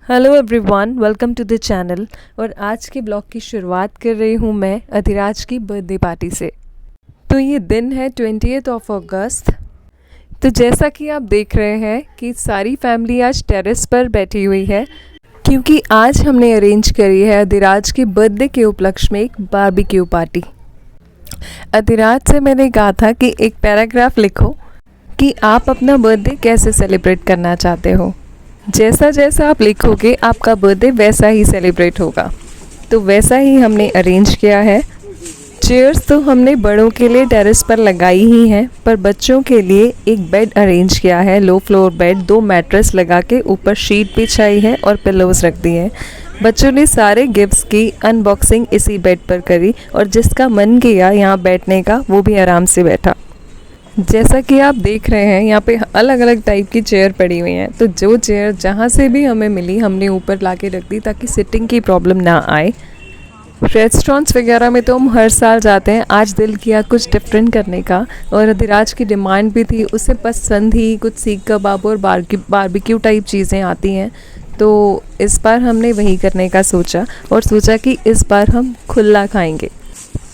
Hello everyone, welcome to the channel. और आज के ब्लॉग की शुरुआत कर रही हूँ मैं अधिराज की बर्थडे पार्टी से। तो ये दिन है 20th ऑफ अगस्त। तो जैसा कि आप देख रहे हैं कि सारी फैमिली आज टेरेस पर बैठी हुई है, क्योंकि आज हमने अरेंज करी है अधिराज के बर्थडे के उपलक्ष्य में एक बारबेक्यू पार्टी। अधिराज से मैंने कहा था कि एक पैराग्राफ लिखो कि आप अपना बर्थडे कैसे सेलिब्रेट करना चाहते हो। जैसा जैसा आप लिखोगे आपका बर्थडे वैसा ही सेलिब्रेट होगा। तो वैसा ही हमने अरेंज किया है। चेयर्स तो हमने बड़ों के लिए टेरेस पर लगाई ही हैं, पर बच्चों के लिए एक बेड अरेंज किया है, लो फ्लोर बेड। 2 मैट्रेस लगा के ऊपर शीट बिछाई है और पिलोज रख दी हैं। बच्चों ने सारे गिफ्ट्स की अनबॉक्सिंग इसी बेड पर करी और जिसका मन किया यहाँ बैठने का वो भी आराम से बैठा। जैसा कि आप देख रहे हैं यहाँ पे अलग अलग टाइप की चेयर पड़ी हुई हैं। तो जो चेयर जहाँ से भी हमें मिली हमने ऊपर ला के रख दी ताकि सिटिंग की प्रॉब्लम ना आए। रेस्टोरेंट्स वगैरह में तो हम हर साल जाते हैं, आज दिल किया कुछ डिफरेंट करने का और अधिराज की डिमांड भी थी, उसे पसंद ही कुछ सीख कबाब और बारबेक्यू टाइप चीज़ें आती हैं। तो इस बार हमने वही करने का सोचा और सोचा कि इस बार हम खुला खाएंगे।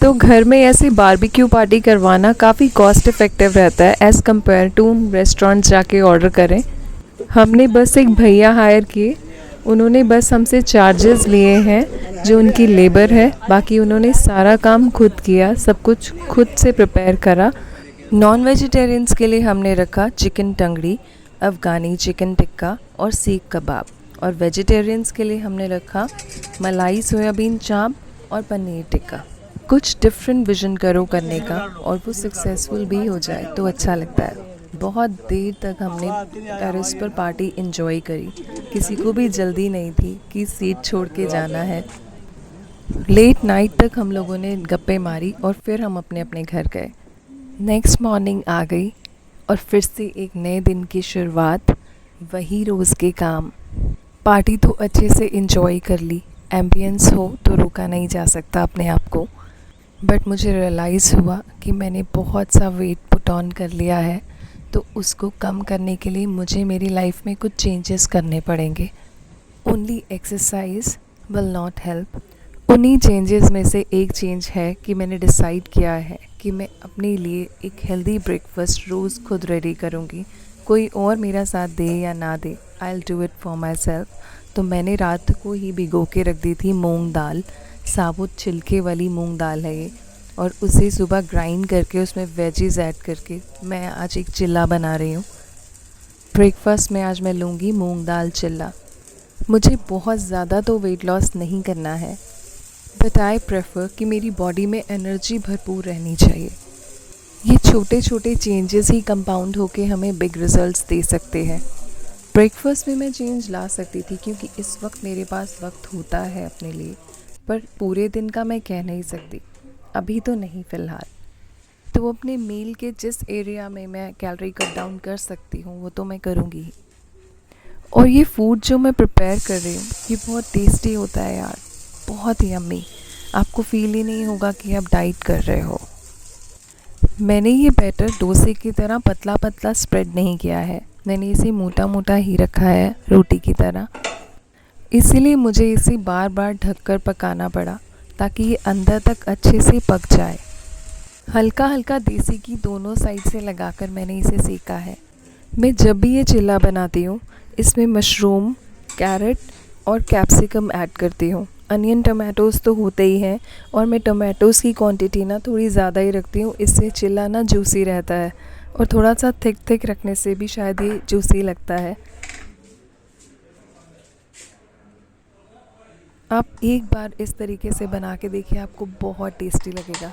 तो घर में ऐसी बारबेक्यू पार्टी करवाना काफ़ी कॉस्ट इफ़ेक्टिव रहता है एज़ कम्पेयर टू रेस्टोरेंट जाके ऑर्डर करें। हमने बस एक भैया हायर किए, उन्होंने बस हमसे चार्जेस लिए हैं जो उनकी लेबर है, बाकी उन्होंने सारा काम खुद किया, सब कुछ खुद से प्रिपेयर करा। नॉन वेजिटेरियंस के लिए हमने रखा चिकन टंगड़ी, अफ़गानी चिकन टिक्का और सीख कबाब, और वेजिटेरियंस के लिए हमने रखा मलाई सोयाबीन चाप और पनीर टिक्का। कुछ डिफरेंट विजन करो करने का और वो सक्सेसफुल भी हो जाए तो अच्छा लगता है। बहुत देर तक हमने टेरेस पर पार्टी एंजॉय करी, किसी को भी जल्दी नहीं थी कि सीट छोड़ के जाना है। लेट नाइट तक हम लोगों ने गप्पे मारी और फिर हम अपने अपने घर गए। नेक्स्ट मॉर्निंग आ गई और फिर से एक नए दिन की शुरुआत, वही रोज़ के काम। पार्टी तो अच्छे से एंजॉय कर ली, एम्बियंस हो तो रोका नहीं जा सकता अपने आप को। बट मुझे रियलाइज़ हुआ कि मैंने बहुत सा वेट पुट ऑन कर लिया है, तो उसको कम करने के लिए मुझे मेरी लाइफ में कुछ चेंजेस करने पड़ेंगे। Only exercise will not help. उन्हीं चेंजेस में से एक चेंज है कि मैंने डिसाइड किया है कि मैं अपने लिए एक हेल्दी ब्रेकफास्ट रोज़ खुद रेडी करूँगी। कोई और मेरा साथ दे या ना दे, I will do it for myself. तो मैंने रात को ही भिगो के रख दी थी मूंग दाल, साबुत छिलके वाली मूंग दाल है ये, और उसे सुबह ग्राइंड करके उसमें वेजीज़ ऐड करके मैं आज एक चिल्ला बना रही हूँ। ब्रेकफास्ट में आज मैं लूँगी मूंग दाल चिल्ला। मुझे बहुत ज़्यादा तो वेट लॉस नहीं करना है, बट आई प्रेफर कि मेरी बॉडी में एनर्जी भरपूर रहनी चाहिए। ये छोटे छोटे चेंजेस ही कंपाउंड होके हमें बिग रिजल्ट्स दे सकते हैं। ब्रेकफास्ट में मैं चेंज ला सकती थी क्योंकि इस वक्त मेरे पास वक्त होता है अपने लिए, पर पूरे दिन का मैं कह नहीं सकती, अभी तो नहीं फ़िलहाल। तो अपने मील के जिस एरिया में मैं कैलोरी कट डाउन कर सकती हूँ वो तो मैं करूँगी ही। और ये फूड जो मैं प्रिपेयर कर रही हूँ ये बहुत टेस्टी होता है यार, बहुत यम्मी। आपको फील ही नहीं होगा कि आप डाइट कर रहे हो। मैंने ये बैटर डोसे की तरह पतला पतला स्प्रेड नहीं किया है, मैंने इसे मोटा मोटा ही रखा है रोटी की तरह। इसीलिए मुझे इसे बार बार ढककर पकाना पड़ा ताकि ये अंदर तक अच्छे से पक जाए। हल्का हल्का देसी घी दोनों साइड से लगाकर मैंने इसे सेका है। मैं जब भी ये चिल्ला बनाती हूँ इसमें मशरूम, कैरेट और कैप्सिकम ऐड करती हूँ। अनियन टमाटोज़ तो होते ही हैं, और मैं टमाटोज़ की क्वांटिटी ना थोड़ी ज़्यादा ही रखती हूँ, इससे चिल्ला ना जूसी रहता है, और थोड़ा सा थिक रखने से भी शायद ये जूसी लगता है। आप एक बार इस तरीके से बना के देखिए, आपको बहुत टेस्टी लगेगा।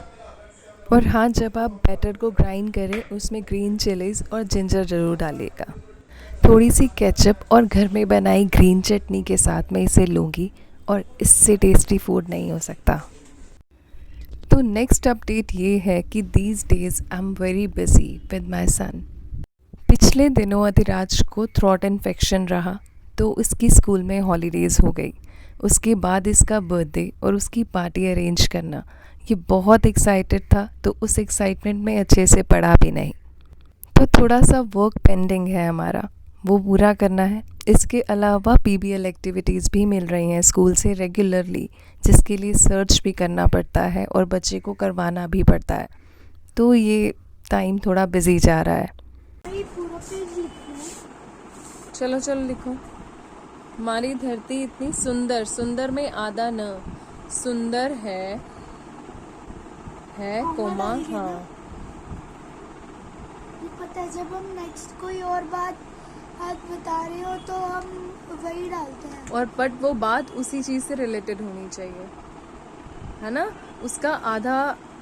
और हाँ, जब आप बैटर को ग्राइंड करें उसमें ग्रीन चिलीज़ और जिंजर ज़रूर डालिएगा। थोड़ी सी केचप और घर में बनाई ग्रीन चटनी के साथ मैं इसे लूँगी, और इससे टेस्टी फूड नहीं हो सकता। तो नेक्स्ट अपडेट ये है कि these days I am very busy with my son. पिछले दिनों अधिराज को थ्रोट इन्फेक्शन रहा, तो उसकी स्कूल में हॉलीडेज़ हो गई। उसके बाद इसका बर्थडे और उसकी पार्टी अरेंज करना, ये बहुत एक्साइटेड था, तो उस एक्साइटमेंट में अच्छे से पढ़ा भी नहीं। तो थोड़ा सा वर्क पेंडिंग है हमारा, वो पूरा करना है। इसके अलावा पीबीएल एक्टिविटीज़ भी मिल रही हैं स्कूल से रेगुलरली, जिसके लिए सर्च भी करना पड़ता है और बच्चे को करवाना भी पड़ता है। तो ये टाइम थोड़ा बिजी जा रहा है। चलो चलो लिखो। हमारी धरती इतनी सुंदर, सुंदर में आधा न, सुंदर है कोमा। हाँ पता है, जब हम नेक्स्ट कोई और बात बता रहे हो तो हम वही डालते हैं, और बट वो बात उसी चीज़ से रिलेटेड होनी चाहिए, है ना, उसका आधा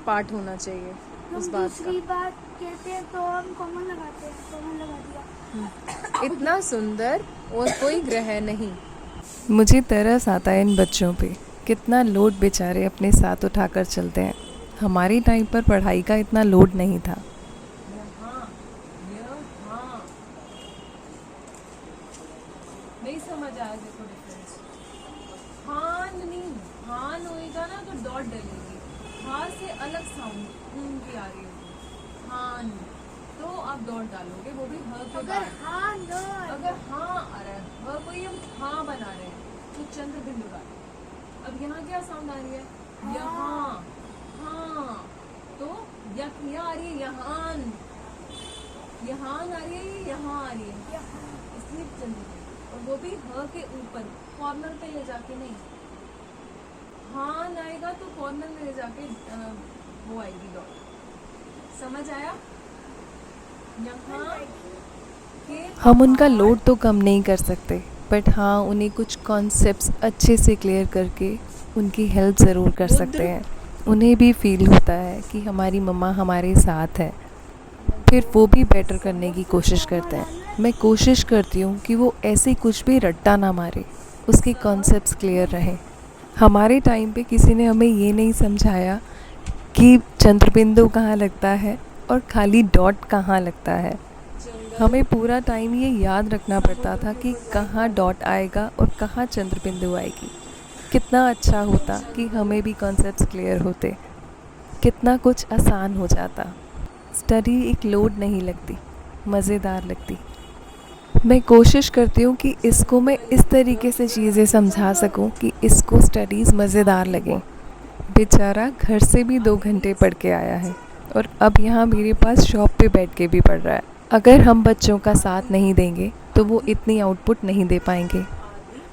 पार्ट होना चाहिए उस बात का। दूसरी बात कहते हैं तो हम कॉमन लगाते हैं, कॉमन लगा दिया। इतना सुंदर और कोई ग्रह नहीं। मुझे तरस आता है इन बच्चों पे, कितना लोड बेचारे अपने साथ उठाकर चलते हैं। हमारी टाइम पर पढ़ाई का इतना लोड नहीं था। नहीं समझ आया देखो डिफरेंस। हान नहीं, हान होएगा ना तो डॉट डलेगी। हा से अलग साउंड की आ रही होगी। हान तो आप डॉट डालोगे, वो भी ह के बाद। अगर हाँ आ रहा है, ह को ही हम हाँ बना रहे हैं तो चंद्र बिंदु डालो। अब यहाँ क्या साउंड आ रही है? यहाँ। हाँ तो यहाँ आ रही है, यहान। यहान आ रही है, यहाँ आ रही है, इसलिए चंद्र, और वो भी ह के ऊपर, कॉर्नर पे ले जाके नहीं। हाँ आएगा तो कॉर्नर में ले जाके वो आएगी डॉट। समझ आया? यहाँ के हम उनका लोड तो कम नहीं कर सकते, बट हाँ उन्हें कुछ कॉन्सेप्ट्स अच्छे से क्लियर करके उनकी हेल्प ज़रूर कर सकते हैं। उन्हें भी फील होता है कि हमारी मम्मा हमारे साथ है, फिर वो भी बेटर करने की कोशिश करते हैं। मैं कोशिश करती हूँ कि वो ऐसे कुछ भी रट्टा ना मारे, उसके कॉन्सेप्ट्स क्लियर रहें। हमारे टाइम पे किसी ने हमें ये नहीं समझाया कि चंद्रबिंदु कहाँ लगता है और खाली डॉट कहाँ लगता है। हमें पूरा टाइम ये याद रखना पड़ता था कि कहाँ डॉट आएगा और कहाँ चंद्रबिंदु आएगी। कितना अच्छा होता कि हमें भी कॉन्सेप्ट्स क्लियर होते, कितना कुछ आसान हो जाता। स्टडी एक लोड नहीं लगती, मज़ेदार लगती। मैं कोशिश करती हूँ कि इसको मैं इस तरीके से चीज़ें समझा सकूँ कि इसको स्टडीज़ मज़ेदार लगें। बेचारा घर से भी 2 घंटे पढ़ के आया है और अब यहाँ मेरे पास शॉप पे बैठ के भी पढ़ रहा है। अगर हम बच्चों का साथ नहीं देंगे तो वो इतनी आउटपुट नहीं दे पाएंगे।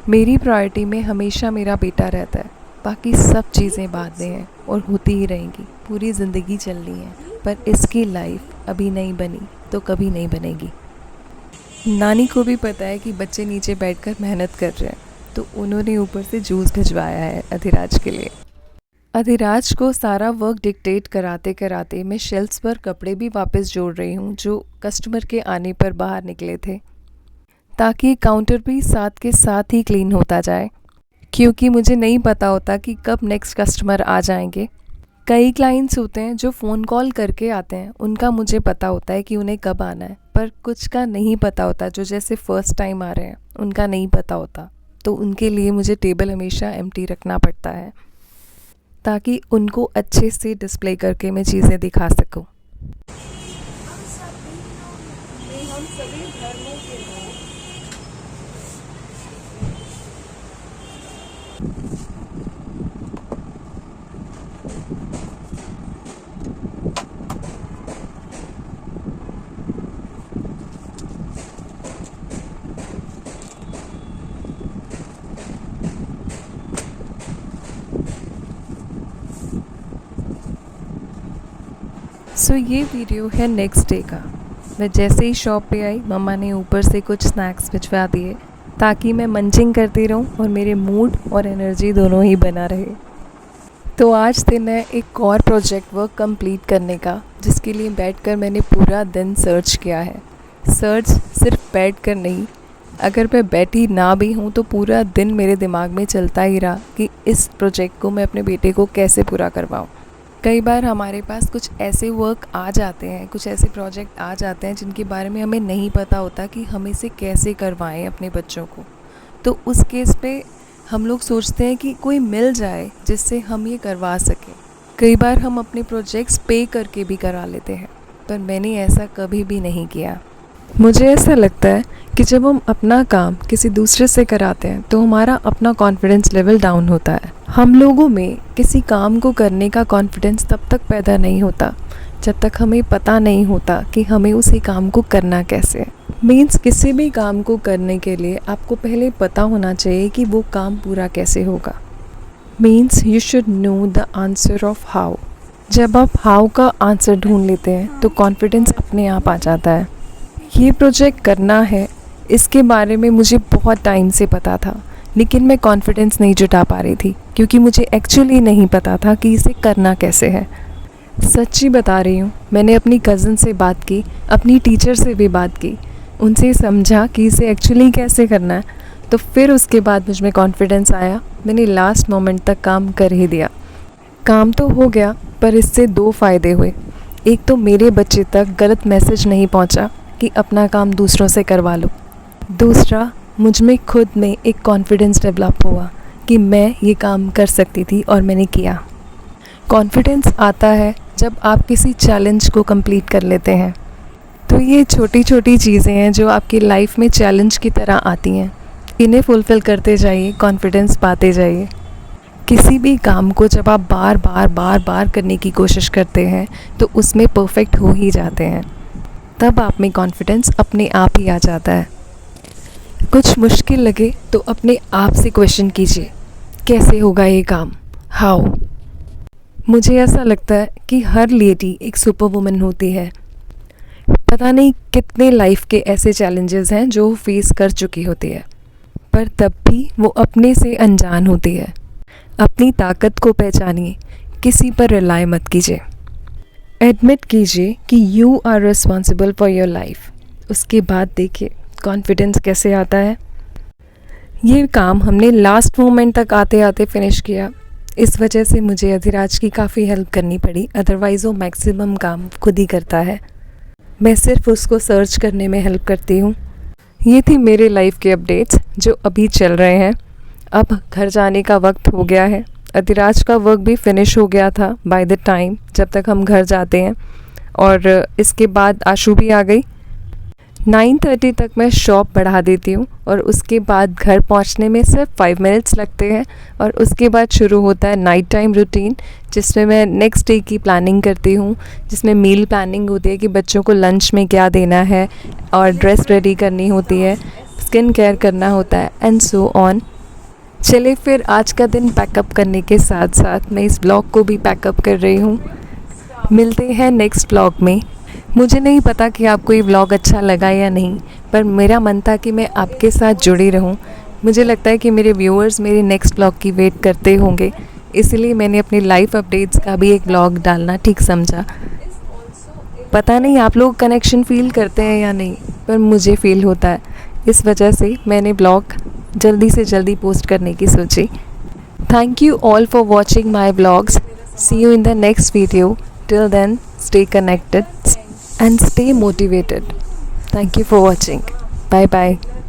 मेरी प्रायोरिटी में हमेशा मेरा बेटा रहता है, बाकी सब चीज़ें बाद में हैं और होती ही रहेंगी। पूरी ज़िंदगी चलनी है, पर इसकी लाइफ अभी नहीं बनी तो कभी नहीं बनेगी। नानी को भी पता है कि बच्चे नीचे बैठकर मेहनत कर रहे हैं, तो उन्होंने ऊपर से जूस भिजवाया है अधिराज के लिए। अधिराज को सारा वर्क डिक्टेट कराते कराते मैं शेल्फ्स पर कपड़े भी वापस जोड़ रही हूँ जो कस्टमर के आने पर बाहर निकले थे, ताकि काउंटर भी साथ के साथ ही क्लीन होता जाए, क्योंकि मुझे नहीं पता होता कि कब नेक्स्ट कस्टमर आ जाएंगे। कई क्लाइंट्स होते हैं जो फ़ोन कॉल करके आते हैं, उनका मुझे पता होता है कि उन्हें कब आना है, पर कुछ का नहीं पता होता, जो जैसे फ़र्स्ट टाइम आ रहे हैं उनका नहीं पता होता। तो उनके लिए मुझे टेबल हमेशा एम्प्टी रखना पड़ता है, ताकि उनको अच्छे से डिस्प्ले करके मैं चीज़ें दिखा सकूं। हम सभी धर्मों के लोग सो ये वीडियो है नेक्स्ट डे का। मैं जैसे ही शॉप पे आई, मम्मा ने ऊपर से कुछ स्नैक्स भिजवा दिए ताकि मैं मंचिंग करती रहूं और मेरे मूड और एनर्जी दोनों ही बना रहे। तो आज दिन है एक और प्रोजेक्ट वर्क कंप्लीट करने का, जिसके लिए बैठकर मैंने पूरा दिन सर्च किया है। सर्च सिर्फ बैठकर नहीं, अगर मैं बैठी ना भी हूँ तो पूरा दिन मेरे दिमाग में चलता ही रहा कि इस प्रोजेक्ट को मैं अपने बेटे को कैसे पूरा करवाऊँ। कई बार हमारे पास कुछ ऐसे वर्क आ जाते हैं, कुछ ऐसे प्रोजेक्ट आ जाते हैं जिनके बारे में हमें नहीं पता होता कि हम इसे कैसे करवाएं अपने बच्चों को। तो उस केस पे हम लोग सोचते हैं कि कोई मिल जाए जिससे हम ये करवा सकें। कई बार हम अपने प्रोजेक्ट्स पे करके भी करा लेते हैं, पर मैंने ऐसा कभी भी नहीं किया। मुझे ऐसा लगता है कि जब हम अपना काम किसी दूसरे से कराते हैं तो हमारा अपना कॉन्फिडेंस लेवल डाउन होता है। हम लोगों में किसी काम को करने का कॉन्फिडेंस तब तक पैदा नहीं होता जब तक हमें पता नहीं होता कि हमें उसी काम को करना कैसे है। मीन्स किसी भी काम को करने के लिए आपको पहले पता होना चाहिए कि वो काम पूरा कैसे होगा। Means you should know the answer of how. जब आप हाउ का आंसर ढूंढ लेते हैं तो कॉन्फिडेंस अपने आप आ जाता है। ये प्रोजेक्ट करना है, इसके बारे में मुझे बहुत टाइम से पता था, लेकिन मैं कॉन्फिडेंस नहीं जुटा पा रही थी क्योंकि मुझे एक्चुअली नहीं पता था कि इसे करना कैसे है। सच्ची बता रही हूँ, मैंने अपनी कज़न से बात की, अपनी टीचर से भी बात की, उनसे समझा कि इसे एक्चुअली कैसे करना है, तो फिर उसके बाद मुझ में कॉन्फिडेंस आया। मैंने लास्ट मोमेंट तक काम कर ही दिया। काम तो हो गया, पर इससे 2 फ़ायदे हुए। एक तो मेरे बच्चे तक गलत मैसेज नहीं पहुंचा कि अपना काम दूसरों से करवा लो। दूसरा, मुझ में खुद में एक कॉन्फिडेंस डेवलप हुआ कि मैं ये काम कर सकती थी और मैंने किया। कॉन्फिडेंस आता है जब आप किसी चैलेंज को कंप्लीट कर लेते हैं। तो ये छोटी छोटी चीज़ें हैं जो आपकी लाइफ में चैलेंज की तरह आती हैं। इन्हें फुलफ़िल करते जाइए, कॉन्फिडेंस पाते जाइए। किसी भी काम को जब आप बार बार करने की कोशिश करते हैं तो उसमें परफेक्ट हो ही जाते हैं। तब आप में कॉन्फिडेंस अपने आप ही आ जाता है। कुछ मुश्किल लगे तो अपने आप से क्वेश्चन कीजिए, कैसे होगा ये काम, हाउ। मुझे ऐसा लगता है कि हर लेडी एक सुपर वुमन होती है। पता नहीं कितने लाइफ के ऐसे चैलेंजेस हैं जो वो फेस कर चुकी होती है, पर तब भी वो अपने से अनजान होती है। अपनी ताकत को पहचानिए, किसी पर रिलाय मत कीजिए। एडमिट कीजिए कि you are responsible for your life. उसके बाद देखिए कॉन्फिडेंस कैसे आता है। ये काम हमने लास्ट मोमेंट तक आते आते फिनिश किया। इस वजह से मुझे अधिराज की काफ़ी हेल्प करनी पड़ी, अदरवाइज़ वो मैक्सिमम काम खुद ही करता है। मैं सिर्फ उसको सर्च करने में हेल्प करती हूँ। ये थी मेरे लाइफ के अपडेट्स जो अभी चल रहे हैं। अब घर जाने का वक्त हो गया है। अधिराज का वर्क भी फिनिश हो गया था बाय द टाइम जब तक हम घर जाते हैं, और इसके बाद आशु भी आ गई। 9:30 तक मैं शॉप बढ़ा देती हूँ और उसके बाद घर पहुँचने में सिर्फ 5 मिनट्स लगते हैं। और उसके बाद शुरू होता है नाइट टाइम रूटीन, जिसमें मैं नेक्स्ट डे की प्लानिंग करती हूँ, जिसमें मील प्लानिंग होती है कि बच्चों को लंच में क्या देना है, और ड्रेस रेडी करनी होती है, स्किन केयर करना होता है, एंड सो ऑन। चले फिर आज का दिन पैकअप करने के साथ साथ मैं इस ब्लॉग को भी पैकअप कर रही हूँ। मिलते हैं नेक्स्ट ब्लॉग में। मुझे नहीं पता कि आपको ये व्लॉग अच्छा लगा या नहीं, पर मेरा मन था कि मैं आपके साथ जुड़ी रहूं। मुझे लगता है कि मेरे व्यूअर्स मेरे नेक्स्ट व्लॉग की वेट करते होंगे, इसलिए मैंने अपनी लाइफ अपडेट्स का भी एक व्लॉग डालना ठीक समझा। पता नहीं आप लोग कनेक्शन फ़ील करते हैं या नहीं, पर मुझे फ़ील होता है। इस वजह से मैंने ब्लॉग जल्दी से जल्दी पोस्ट करने की सोची। Thank you all for watching my vlogs. See you in the next video. Till then, stay connected and stay motivated. Thank you for watching. Bye bye.